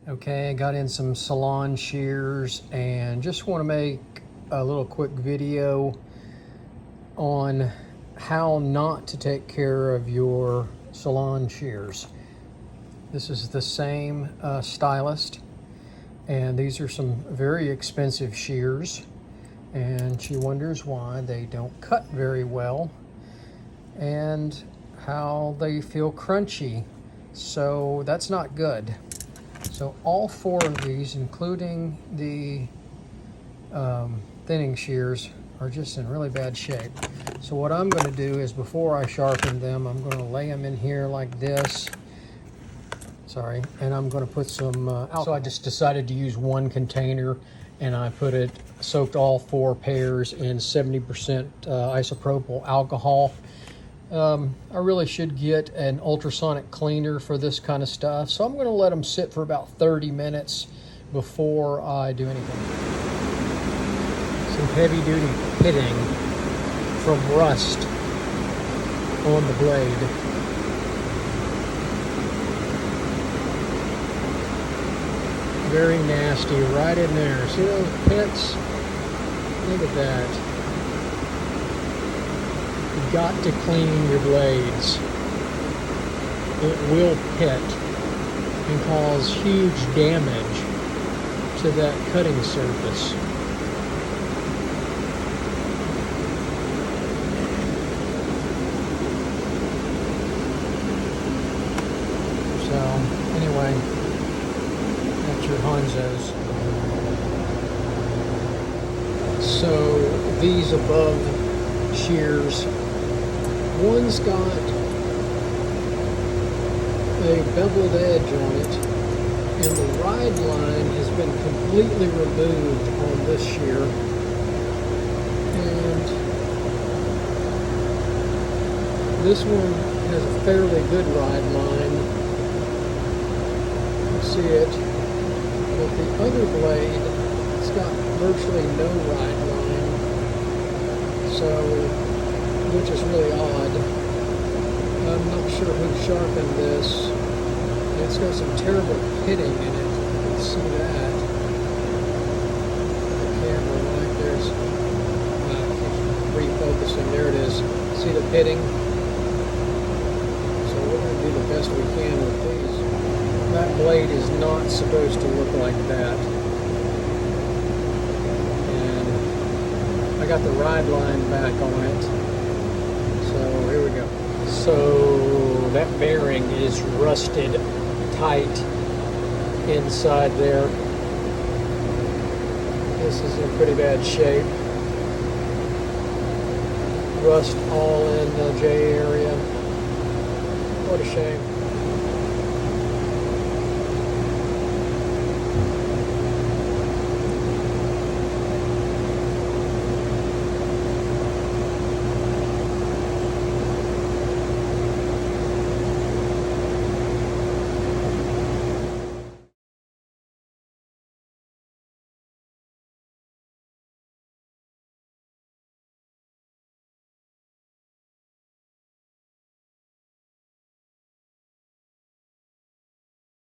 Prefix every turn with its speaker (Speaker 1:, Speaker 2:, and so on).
Speaker 1: Okay, I got in some Salon Shears and just want to make a little quick video on how not to take care of your Salon Shears. This is the same stylist, and these are some very expensive shears, and she wonders why they don't cut very well and how they feel crunchy. So that's not good. So all four of these, including the thinning shears, are just in really bad shape. So what I'm going to do is, before I sharpen them, I'm going to lay them in here like this. Sorry, and I'm going to put some alcohol. So I just decided to use one container, and I soaked all four pairs in 70% isopropyl alcohol. I really should get an ultrasonic cleaner for this kind of stuff, so I'm going to let them sit for about 30 minutes before I do anything. Some heavy-duty pitting from rust on the blade. Very nasty, right in there. See those pits? Look at that. You've got to clean your blades. It will pit and cause huge damage to that cutting surface. So anyway, that's your Hanzos. So these above shears, one's got a beveled edge on it, and the ride line has been completely removed on this shear, and this one has a fairly good ride line. You can see it, but the other blade, it's got virtually no ride line, so which is really odd. I'm not sure who sharpened this. It's got some terrible pitting in it. You can see that. The camera right there's refocusing. There it is. See the pitting? So we're going to do the best we can with these. That blade is not supposed to look like that. And I got the ride line back on it. So here we go. So that bearing is rusted tight inside there. This is in pretty bad shape. Rust all in the J area. What a shame.